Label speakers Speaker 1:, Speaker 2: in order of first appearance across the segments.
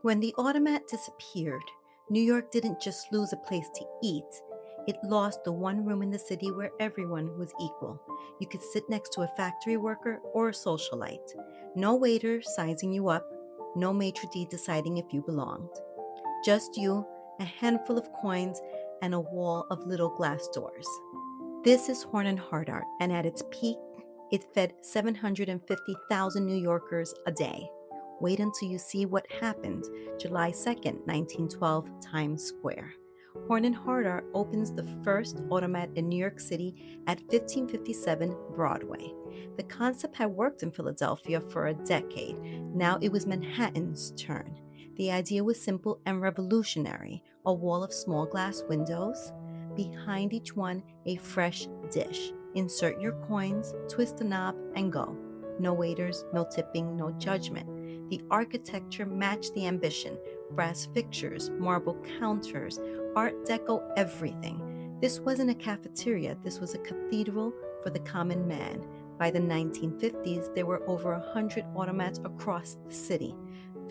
Speaker 1: When the automat disappeared, New York didn't just lose a place to eat, it lost the one room in the city where everyone was equal. You could sit next to a factory worker or a socialite. No waiter sizing you up, no maitre d' deciding if you belonged. Just you, a handful of coins, and a wall of little glass doors. This is Horn Hardart, and at its peak, it fed 750,000 New Yorkers a day. Wait until you see what happened July 2nd, 1912, Times Square. Horn Hardart opens the first automat in New York City at 1557 Broadway. The concept had worked in Philadelphia for a decade. Now it was Manhattan's turn. The idea was simple and revolutionary: a wall of small glass windows, behind each one a fresh dish. Insert your coins, twist the knob, and go. No waiters, no tipping, no judgment. The architecture matched the ambition: brass fixtures, marble counters, Art Deco everything. This wasn't a cafeteria, this was a cathedral for the common man. By the 1950s, there were over 100 automats across the city.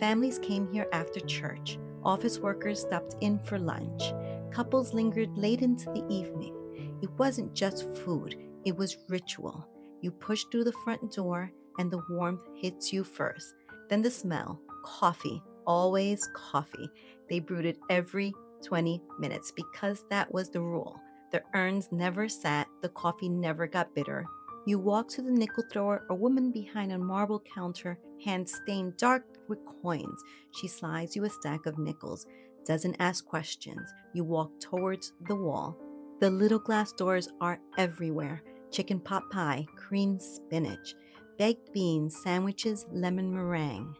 Speaker 1: Families came here after church. Office workers stopped in for lunch. Couples lingered late into the evening. It wasn't just food, it was ritual. You push through the front door, and the warmth hits you first. Then the smell: coffee, always coffee. They brewed it every 20 minutes because that was the rule. The urns never sat, the coffee never got bitter. You walk to the nickel thrower, a woman behind a marble counter, hands stained dark with coins. She slides you a stack of nickels, doesn't ask questions. You walk towards the wall. The little glass doors are everywhere: chicken pot pie, cream spinach, baked beans, sandwiches, lemon meringue.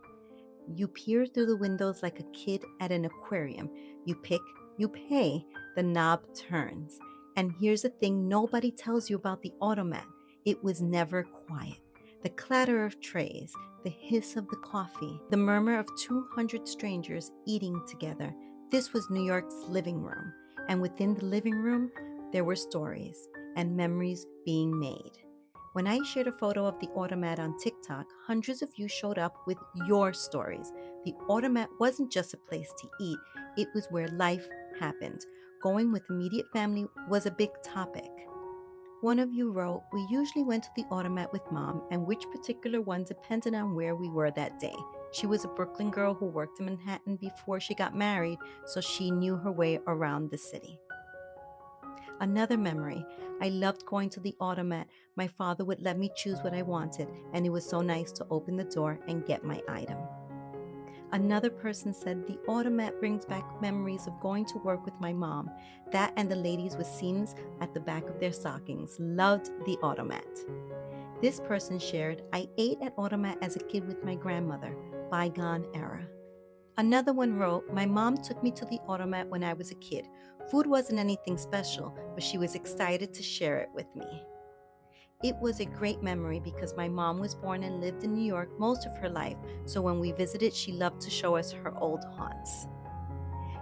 Speaker 1: You peer through the windows like a kid at an aquarium. You pick, you pay, the knob turns. And here's the thing nobody tells you about the automat: it was never quiet. The clatter of trays, the hiss of the coffee, the murmur of 200 strangers eating together. This was New York's living room. And within the living room, there were stories and memories being made. When I shared a photo of the automat on TikTok, hundreds of you showed up with your stories. The automat wasn't just a place to eat, it was where life happened. Going with immediate family was a big topic. One of you wrote, "We usually went to the automat with mom, and which particular one depended on where we were that day. She was a Brooklyn girl who worked in Manhattan before she got married, so she knew her way around the city." Another memory: I loved going to the automat. My father would let me choose what I wanted, and it was so nice to open the door and get my item. Another person said, "The automat brings back memories of going to work with my mom. That and the ladies with seams at the back of their stockings. Loved the automat." This person shared, "I ate at automat as a kid with my grandmother. Bygone era." Another one wrote, "My mom took me to the automat when I was a kid. Food wasn't anything special, but she was excited to share it with me." It was a great memory because my mom was born and lived in New York most of her life, so when we visited, she loved to show us her old haunts.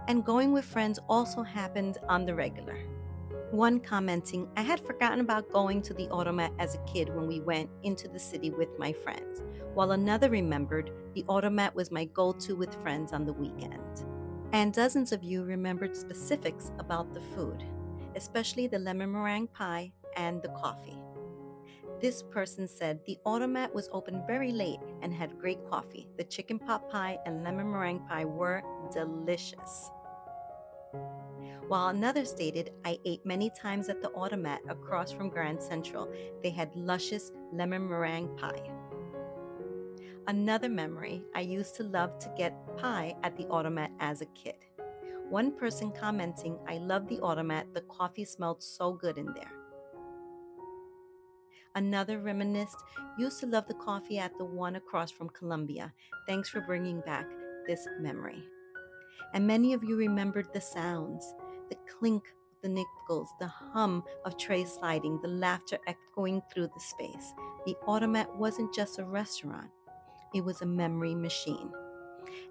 Speaker 1: And going with friends also happened on the regular. One commenting, "I had forgotten about going to the automat as a kid when we went into the city with my friends," while another remembered, "The automat was my go-to with friends on the weekend." And dozens of you remembered specifics about the food, especially the lemon meringue pie and the coffee. This person said, "The automat was open very late and had great coffee. The chicken pot pie and lemon meringue pie were delicious." While another stated, "I ate many times at the automat across from Grand Central. They had luscious lemon meringue pie." Another memory: I used to love to get pie at the automat as a kid. One person commenting, "I love the automat. The coffee smelled so good in there." Another reminisced, "Used to love the coffee at the one across from Columbia. Thanks for bringing back this memory." And many of you remembered the sounds: the clink of the nickels, the hum of trays sliding, the laughter echoing through the space. The automat wasn't just a restaurant, it was a memory machine.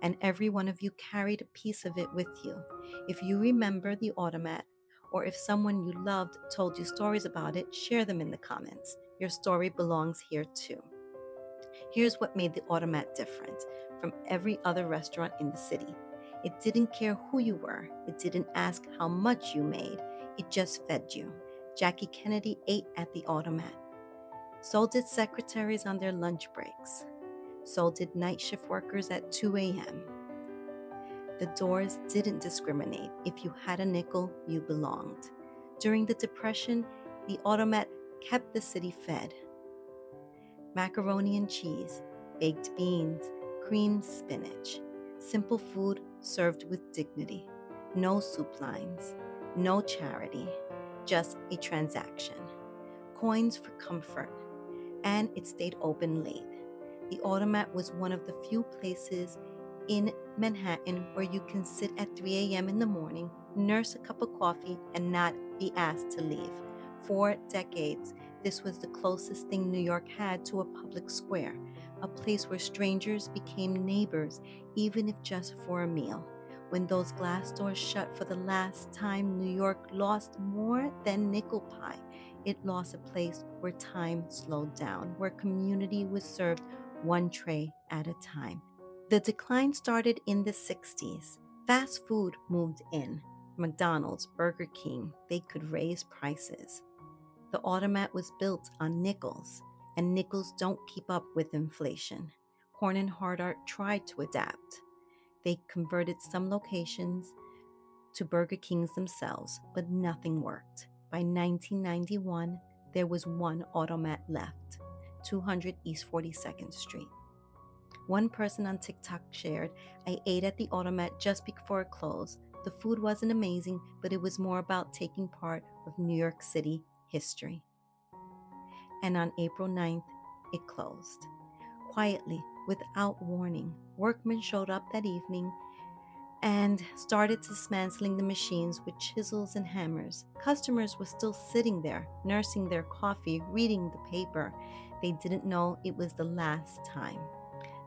Speaker 1: And every one of you carried a piece of it with you. If you remember the automat, or if someone you loved told you stories about it, share them in the comments. Your story belongs here too. Here's what made the Automat different from every other restaurant in the city. It didn't care who you were, it didn't ask how much you made, it just fed you. Jackie Kennedy ate at the Automat. So did secretaries on their lunch breaks. So did night shift workers at 2 a.m. The doors didn't discriminate. If you had a nickel, you belonged. During the Depression, the Automat kept the city fed. Macaroni and cheese, baked beans, creamed spinach. Simple food served with dignity. No soup lines, no charity, just a transaction. Coins for comfort, and it stayed open late. The Automat was one of the few places in Manhattan where you can sit at 3 a.m. in the morning, nurse a cup of coffee, and not be asked to leave. For decades, this was the closest thing New York had to a public square, a place where strangers became neighbors, even if just for a meal. When those glass doors shut for the last time, New York lost more than nickel pie. It lost a place where time slowed down, where community was served one tray at a time. The decline started in the 60s. Fast food moved in. McDonald's, Burger King, they could raise prices. The Automat was built on nickels, and nickels don't keep up with inflation. Horn Hardart tried to adapt. They converted some locations to Burger Kings themselves, but nothing worked. By 1991, there was one Automat left, 200 East 42nd Street. One person on TikTok shared, I ate at the Automat just before it closed. The food wasn't amazing, but it was more about taking part of New York City history. And on April 9th, it closed. Quietly, without warning, workmen showed up that evening and started dismantling the machines with chisels and hammers. Customers were still sitting there, nursing their coffee, reading the paper. They didn't know it was the last time.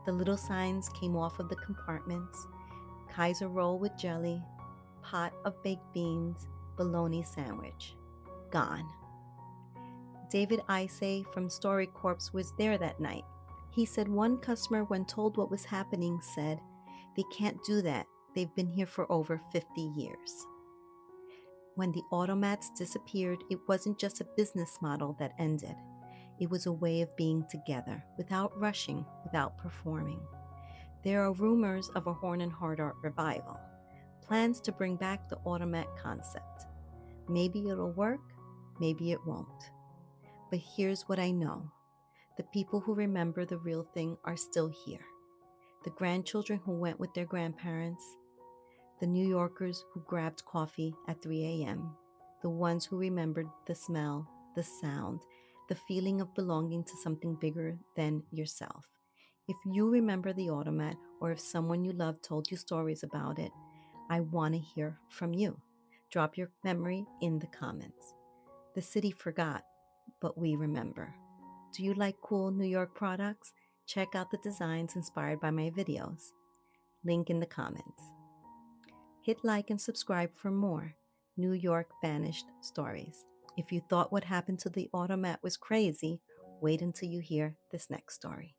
Speaker 1: The little signs came off of the compartments: Kaiser roll with jelly, pot of baked beans, bologna sandwich. Gone. David Isay from Story Corps was there that night. He said one customer, when told what was happening, said, "They can't do that. They've been here for over 50 years." When the Automats disappeared, it wasn't just a business model that ended. It was a way of being together, without rushing, without performing. There are rumors of a Horn and Hardart revival, plans to bring back the Automat concept. Maybe it'll work, maybe it won't. But here's what I know. The people who remember the real thing are still here. The grandchildren who went with their grandparents, the New Yorkers who grabbed coffee at 3 a.m., the ones who remembered the smell, the sound, the feeling of belonging to something bigger than yourself. If you remember the Automat, or if someone you love told you stories about it, I want to hear from you. Drop your memory in the comments. The city forgot, but we remember. Do you like cool New York products? Check out the designs inspired by my videos. Link in the comments. Hit like and subscribe for more New York vanished stories. If you thought what happened to the Automat was crazy, wait until you hear this next story.